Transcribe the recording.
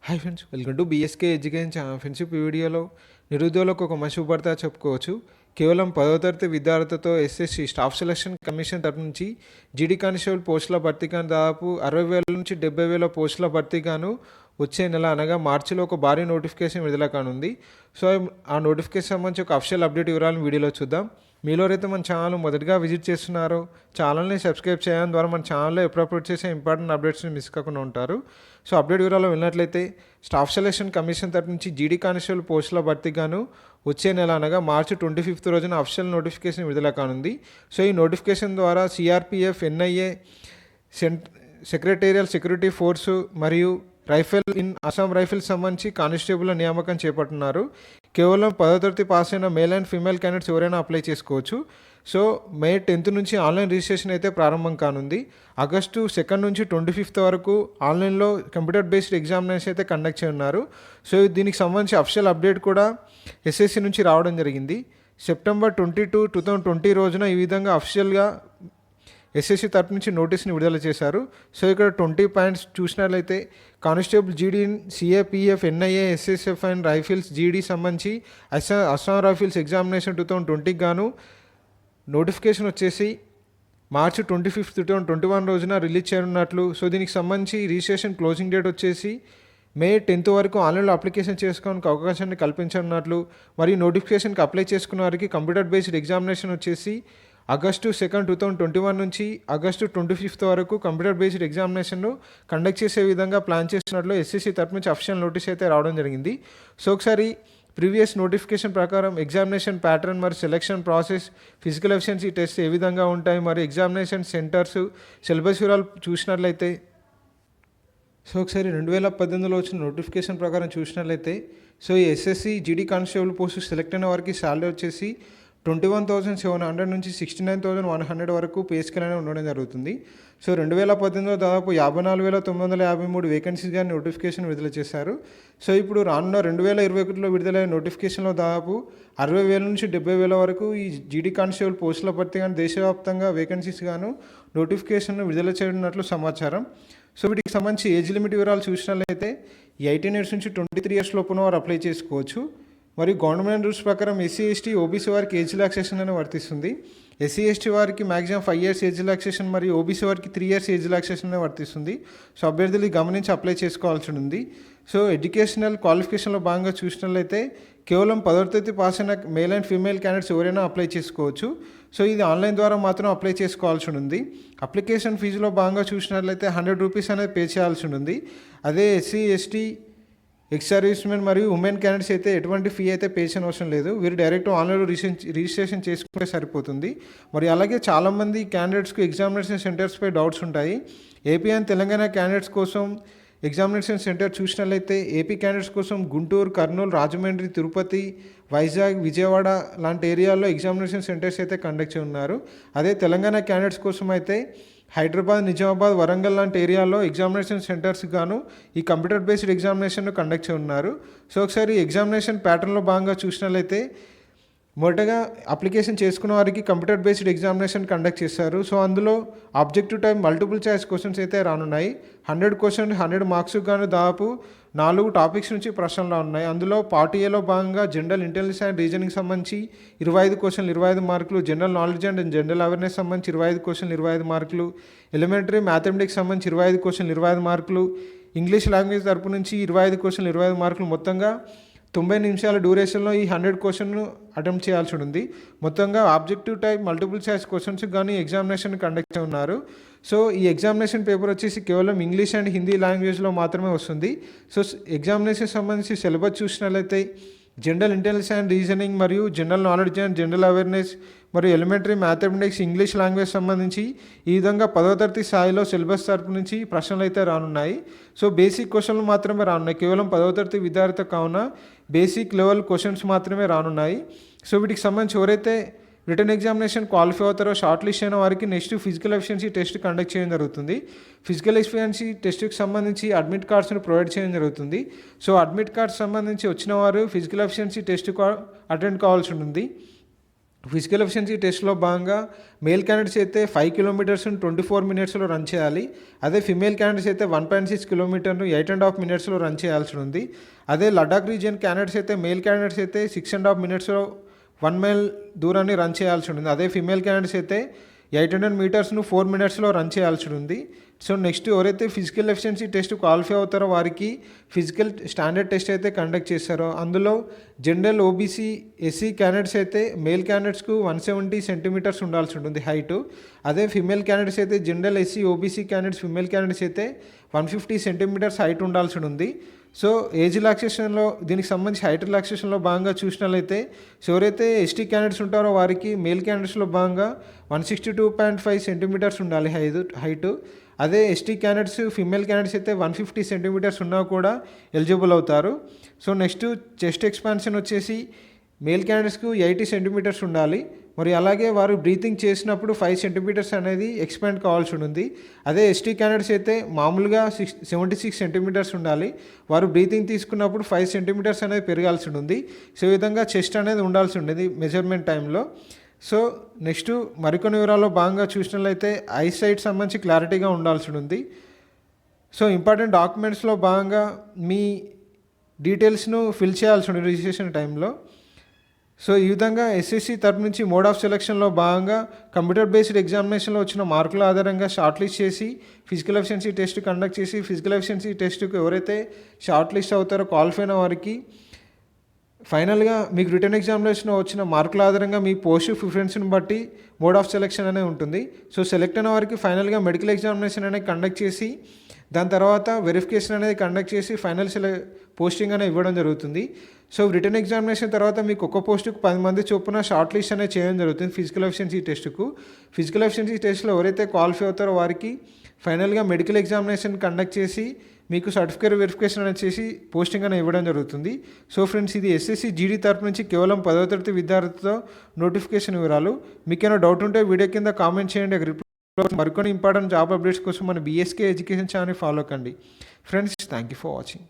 Hi friends, welcome to BSK education channel. Friends, ఈ వీడియోలో నిరుద్యోగులకు ఒక మంచి శుభవార్త చెప్పుకోవచ్చు. కేవలం 10వ తరగతి విద్యార్థులతో ఎస్ఎస్సి స్టాఫ్ సెలక్షన్ కమిషన్ తరఫు నుంచి జీడీ కానిస్టేబుల్ పోస్టుల భర్తీగాను దాదాపు 60,000 నుంచి 70,000 పోస్టుల భర్తీగాను వచ్చే నెల అనగా మార్చిలో ఒక భారీ నోటిఫికేషన్ విడుదల కానుంది. సో ఆ నోటిఫికేషన్ సంబంధించి ఒక అఫీషియల్ అప్డేట్ వివరాలను వీడియోలో చూద్దాం. మీలో అయితే మన ఛానల్ మొదటిగా విజిట్ చేస్తున్నారో ఛానల్ని సబ్స్క్రైబ్ చేయడం ద్వారా మన ఛానల్లో ఎప్పుడు చేసే ఇంపార్టెంట్ అప్డేట్స్ని మిస్ కాకుండా ఉంటారు. సో అప్డేట్ వివరాలు వెళ్ళినట్లయితే స్టాఫ్ సెలక్షన్ కమిషన్ తరఫు నుంచి జీడీ కానిస్టేబుల్ పోస్టుల భర్తీగాను వచ్చే నెల అనగా మార్చి 25th రోజున అఫీషియల్ నోటిఫికేషన్ విడుదల కానుంది. సో ఈ నోటిఫికేషన్ ద్వారా CRPF, NIA, secretarial security force మరియు రైఫిల్ ఇన్ అస్సాం రైఫిల్స్ సంబంధించి కానిస్టేబుల్ నియామకం చేపడుతున్నారు. కేవలం 10వ తరగతి పాస్ అయిన మేల్ అండ్ ఫీమేల్ క్యాండిడేట్స్ ఎవరైనా అప్లై చేసుకోవచ్చు. సో మే 10th నుంచి ఆన్లైన్ రిజిస్ట్రేషన్ అయితే ప్రారంభం కానుంది. ఆగస్టు 2 నుంచి 25th వరకు ఆన్లైన్లో కంప్యూటర్ బేస్డ్ ఎగ్జామినేషన్ అయితే కండక్ట్ చేయనున్నారు. సో దీనికి సంబంధించి అఫీషియల్ అప్డేట్ కూడా ఎస్ఎస్సి నుంచి రావడం జరిగింది. సెప్టెంబర్ 22, 2020 రోజున ఈ విధంగా అఫీషియల్గా ఎస్ఎస్సి తరపు నుంచి నోటీస్ని విడుదల చేశారు. సో ఇక్కడ 20 పాయింట్స్ చూసినట్లయితే కానిస్టేబుల్ జీడీ, CAPF, NIA, SSF and rifles జీడీ సంబంధించి అస్సాం రైఫిల్స్ ఎగ్జామినేషన్ 2020 గాను నోటిఫికేషన్ వచ్చేసి మార్చి 25, 2021 రోజున రిలీజ్ చేయనున్నట్లు. సో దీనికి సంబంధించి రిజిస్ట్రేషన్ క్లోజింగ్ డేట్ వచ్చేసి మే 10th వరకు ఆన్లైన్లో అప్లికేషన్ చేసుకోవడానికి అవకాశాన్ని కల్పించనున్నట్లు. మరియు నోటిఫికేషన్కి అప్లై చేసుకున్న వారికి కంప్యూటర్ బేస్డ్ ఎగ్జామినేషన్ వచ్చేసి ఆగస్టు 2, 2021 నుంచి ఆగస్టు 25th వరకు కంప్యూటర్ బేస్డ్ ఎగ్జామినేషన్ను కండక్ట్ చేసే విధంగా ప్లాన్ చేస్తున్నట్లు ఎస్ఎస్సి తరపు నుంచి అఫీషియల్ నోటీస్ అయితే రావడం జరిగింది. సో ఒకసారి ప్రీవియస్ నోటిఫికేషన్ ప్రకారం ఎగ్జామినేషన్ ప్యాటర్న్ మరియు selection process, physical efficiency test ఏ విధంగా ఉంటాయి, మరియు ఎగ్జామినేషన్ సెంటర్స్, సిలబస్ వివరాలు చూసినట్లయితే సో ఒకసారి 2018లో వచ్చిన నోటిఫికేషన్ ప్రకారం చూసినట్లయితే సో ఈ SSC GD constable post select అయిన వారికి శాలరీ వచ్చేసి 21,700 నుంచి 69,100 వరకు పే స్కేల్ అనేది ఉండడం జరుగుతుంది. సో 2018లో దాదాపు 54,953 వేకెన్సీస్గా నోటిఫికేషన్ విడుదల చేశారు. సో ఇప్పుడు రానున్న 2021లో విడుదలైన నోటిఫికేషన్లో దాదాపు 60,000 నుంచి 70,000 వరకు ఈ జీడీ కానిస్టేబుల్ పోస్టుల భర్తీ కానీ దేశవ్యాప్తంగా వేకెన్సీస్ గాను నోటిఫికేషన్ను విడుదల చేయనున్నట్లు సమాచారం. సో వీటికి సంబంధించి ఏజ్ లిమిట్ వివరాలు చూసినట్లయితే 18 years నుంచి 23 years లోపున వారు అప్లై చేసుకోవచ్చు. మరియు గవర్నమెంట్ రూల్స్ ప్రకారం ఎస్సీ, ఎస్టీ, ఓబీసీ వారికి ఏజ్ రిలాక్సేషన్ అనేది వర్తిస్తుంది. ఎస్సీ, ఎస్టీ వారికి మ్యాక్సిమం 5 years ఏజ్ రిలాక్సేషన్ మరియు ఓబీసీ వారికి 3 years ఏజ్ రిలాక్సేషన్ అనేది వర్తిస్తుంది. సో అభ్యర్థులు గమనించి అప్లై చేసుకోవాల్సి ఉంది. సో ఎడ్యుకేషనల్ క్వాలిఫికేషన్లో భాగంగా చూసినట్లయితే కేవలం 10వ తరగతి పాస్ అయిన మేల్ అండ్ ఫీమేల్ క్యాండిడేట్స్ ఎవరైనా అప్లై చేసుకోవచ్చు. సో ఇది ఆన్లైన్ ద్వారా మాత్రం అప్లై చేసుకోవాల్సి ఉంది. అప్లికేషన్ ఫీజులో భాగంగా చూసినట్లయితే 100 rupees అనేది పే చేయాల్సి ఉంది. అదే ఎస్సీ, ఎస్టీ, ఎక్స్ సర్వీస్మెన్ మరియు ఉమెన్ క్యాండిడేట్స్ అయితే ఎటువంటి ఫీ అయితే పే చేయని అవసరం లేదు. వీరు డైరెక్ట్ ఆన్లైన్లో రిజిస్ట్రేషన్ చేసుకుంటే సరిపోతుంది. మరి అలాగే చాలామంది క్యాండిడేట్స్కి ఎగ్జామినేషన్ సెంటర్స్పై డౌట్స్ ఉంటాయి. ఏపీ అండ్ తెలంగాణ క్యాండిడేట్స్ కోసం ఎగ్జామినేషన్ సెంటర్ చూసినట్లయితే ఏపీ క్యాండిడేట్స్ కోసం గుంటూరు, కర్నూలు, రాజమండ్రి, తిరుపతి, వైజాగ్, విజయవాడ లాంటి ఏరియాల్లో ఎగ్జామినేషన్ సెంటర్స్ అయితే కండక్ట్ చేయనున్నారు. అదే తెలంగాణ క్యాండిడేట్స్ కోసం అయితే హైదరాబాద్, నిజామాబాద్, వరంగల్ లాంటి ఏరియాలో ఎగ్జామినేషన్ సెంటర్స్ గాను ఈ కంప్యూటర్ బేస్డ్ ఎగ్జామినేషన్ను కండక్ట్ చేయనున్నారు. సో ఒకసారి ఎగ్జామినేషన్ ప్యాటర్న్లో భాగంగా చూసినట్లయితే మొదటగా అప్లికేషన్ చేసుకున్న వారికి కంప్యూటర్ బేస్డ్ ఎగ్జామినేషన్ కండక్ట్ చేస్తారు. సో అందులో objective type multiple choice questions అయితే రానున్నాయి. 100 questions 100 marks గాను దాదాపు 4 టాపిక్స్ నుంచి ప్రశ్నలు ఉన్నాయి. అందులో పార్ట్ ఏలో భాగంగా జనరల్ ఇంటెలిజెన్స్ అండ్ రీజనింగ్ సంబంధించి 25 questions 25 మార్కులు, general knowledge and general awareness సంబంధించి 25 questions 25 మార్కులు, ఎలిమెంటరీ మ్యాథమెటిక్స్ సంబంధించి 25 questions 25 మార్కులు, ఇంగ్లీష్ లాంగ్వేజ్ తరపు నుంచి 25 questions 25 మార్కులు, మొత్తంగా 90 నిమిషాల డ్యూరేషన్లో ఈ 100 questions అటెంప్ట్ చేయాల్సి ఉంది. మొత్తంగా objective type multiple choice questions కానీ ఎగ్జామినేషన్ కండక్ట్ ఉన్నారు. సో ఈ ఎగ్జామినేషన్ పేపర్ వచ్చేసి కేవలం ఇంగ్లీష్ అండ్ హిందీ లాంగ్వేజ్లో మాత్రమే వస్తుంది. సో ఎగ్జామినేషన్ సంబంధించి సిలబస్ చూసినట్లయితే జనరల్ ఇంటెలిజెన్స్ అండ్ రీజనింగ్ మరియు general knowledge and general awareness మరియు ఎలిమెంటరీ మ్యాథమెటిక్స్, ఇంగ్లీష్ లాంగ్వేజ్ సంబంధించి ఈ విధంగా 10వ తరగతి స్థాయిలో సిలబస్ తరపు నుంచి ప్రశ్నలు అయితే రానున్నాయి. సో బేసిక్ క్వశ్చన్లు మాత్రమే రానున్నాయి. కేవలం 10వ తరగతి విద్యార్థి కావున బేసిక్ లెవెల్ క్వశ్చన్స్ మాత్రమే రానున్నాయి. సో వీటికి సంబంధించి ఎవరైతే రిటర్న్ ఎగ్జామినేషన్ క్వాలిఫై అవుతారో షార్ట్ లిస్ట్ అయిన వారికి next physical efficiency test conduct చేయడం జరుగుతుంది. ఫిజికల్ ఎఫిషియన్సీ టెస్ట్కి సంబంధించి అడ్మిట్ కార్డ్స్ని ప్రొవైడ్ చేయడం జరుగుతుంది. సో అడ్మిట్ కార్డ్స్ సంబంధించి వచ్చిన వారు ఫిజికల్ ఎఫిషియన్సీ టెస్ట్ అటెండ్ కావాల్సి ఉంటుంది. ఫిజికల్ ఎఫిషియన్సీ టెస్ట్లో భాగంగా మేల్ క్యాండిడేట్స్ అయితే 5 కిలోమీటర్స్ని 24 మినిట్స్లో రన్ చేయాలి. అదే ఫిమేల్ క్యాండిడేట్స్ అయితే 1.6 కిలోమీటర్ను 8.5 మినిట్స్లో రన్ చేయాల్సి ఉంది. అదే లడాక్ రీజియన్ క్యాండిడేట్స్ అయితే మేల్ క్యాండిడేట్స్ అయితే 6.5 మినిట్స్లో 1 మైల్ దూరాన్ని రన్ చేయాల్సి ఉంటుంది. అదే ఫిమేల్ క్యాండిడేట్స్ అయితే 800 మీటర్స్ను 4 మినిట్స్లో రన్ చేయాల్సి ఉంది. సో నెక్స్ట్ ఎవరైతే ఫిజికల్ ఎఫిషియన్సీ టెస్ట్ క్వాలిఫై అవుతారో వారికి ఫిజికల్ స్టాండర్డ్ టెస్ట్ అయితే కండక్ట్ చేస్తారో అందులో జనరల్ ఓబీసీ ఎస్సీ క్యాండిడేట్స్ అయితే మేల్ క్యాండిడేట్స్కు 170 సెంటీమీటర్స్ ఉండాల్సి ఉంటుంది హైటు. అదే ఫిమేల్ క్యాండిడేట్స్ అయితే general SC OBC candidates female candidates అయితే 150 సెంటీమీటర్స్ హైట్ ఉండాల్సి ఉంది. సో ఏజ్ రిలాక్సేషన్లో దీనికి సంబంధించి హైట్ రిలాక్సేషన్లో భాగంగా చూసినట్లయితే సో ఎవరైతే ఎస్టీ క్యాండిడేట్స్ ఉంటారో వారికి మేల్ క్యాండిడేట్స్లో భాగంగా 162.5 సెంటీమీటర్స్ ఉండాలి హైటు. అదే ఎస్టీ క్యాండిడేట్స్ ఫిమేల్ క్యాండిడేట్స్ అయితే 150 సెంటీమీటర్స్ ఉన్నా కూడా ఎలిజిబుల్ అవుతారు. సో నెక్స్ట్ చెస్ట్ ఎక్స్పాన్షన్ వచ్చేసి మేల్ క్యాండిడేట్స్కు 80 సెంటీమీటర్స్ ఉండాలి. మరి అలాగే వారు బ్రీతింగ్ చేసినప్పుడు 5 సెంటీమీటర్స్ అనేది ఎక్స్పాండ్ కావాల్సి ఉంది. అదే ఎస్టీ క్యాండిడేట్స్ అయితే మామూలుగా 76 సెంటీమీటర్స్ ఉండాలి. వారు బ్రీతింగ్ తీసుకున్నప్పుడు 5 సెంటీమీటర్స్ అనేది పెరగాల్సి ఉంది. సో ఈ విధంగా చెస్ట్ అనేది ఉండాల్సి ఉండేది మెజర్మెంట్ టైంలో. సో నెక్స్ట్ మరికొన్ని వివరాల్లో భాగంగా చూసినట్లయితే ఐ సైట్ సంబంధించి క్లారిటీగా ఉండాల్సి ఉంది. సో ఇంపార్టెంట్ డాక్యుమెంట్స్లో భాగంగా మీ డీటెయిల్స్ను ఫిల్ చేయాల్సి ఉంది రిజిస్ట్రేషన్ టైంలో. సో ఈ విధంగా ఎస్ఎస్సి తరపు నుంచి మోడ్ ఆఫ్ సెలక్షన్లో భాగంగా కంప్యూటర్ బేస్డ్ ఎగ్జామినేషన్లో వచ్చిన మార్కుల ఆధారంగా షార్ట్ లిస్ట్ చేసి ఫిజికల్ ఎఫిషియన్సీ టెస్ట్ కండక్ట్ చేసి ఫిజికల్ ఎఫిషియన్సీ టెస్ట్కు ఎవరైతే షార్ట్ లిస్ట్ అవుతారో క్వాలిఫై అయిన వారికి ఫైనల్గా మీకు రిటర్న్ ఎగ్జామినేషన్లో వచ్చిన మార్కుల ఆధారంగా మీ పోస్ట్ ప్రిఫరెన్స్ని బట్టి మోడ్ ఆఫ్ సెలెక్షన్ అనేది ఉంటుంది. సో సెలెక్ట్ అయిన వారికి ఫైనల్గా మెడికల్ ఎగ్జామినేషన్ అనేది కండక్ట్ చేసి దాని తర్వాత వెరిఫికేషన్ అనేది కండక్ట్ చేసి ఫైనల్ పోస్టింగ్ అనేది ఇవ్వడం జరుగుతుంది. సో రిటర్న్ ఎగ్జామినేషన్ తర్వాత మీకు ఒక్క పోస్టుకు 10 మంది చొప్పున షార్ట్ లిస్ట్ అనేది చేయడం జరుగుతుంది ఫిజికల్ ఎఫిషియన్సీ టెస్ట్కు. ఫిజికల్ ఎఫిషియన్సీ టెస్ట్లో ఎవరైతే క్వాలిఫై అవుతారో వారికి ఫైనల్గా మెడికల్ ఎగ్జామినేషన్ కండక్ట్ చేసి మీకు సర్టిఫికేట్ వెరిఫికేషన్ అనేది చేసి పోస్టింగ్ అనేది ఇవ్వడం జరుగుతుంది. సో ఫ్రెండ్స్, ఇది ఎస్ఎస్సి జీడీ తరపు నుంచి కేవలం 10వ తరగతి విద్యార్థితో నోటిఫికేషన్ వివరాలు. మీకేమైనా డౌట్ ఉంటే వీడియో కింద కామెంట్ చేయండి. మరికొన్ని ఇంపార్టెంట్ జాబ్ అప్డేట్స్ కోసం మన బీఎస్కే ఎడ్యుకేషన్ ఛానల్ ఫాలో కండి. Friends, thank you for watching.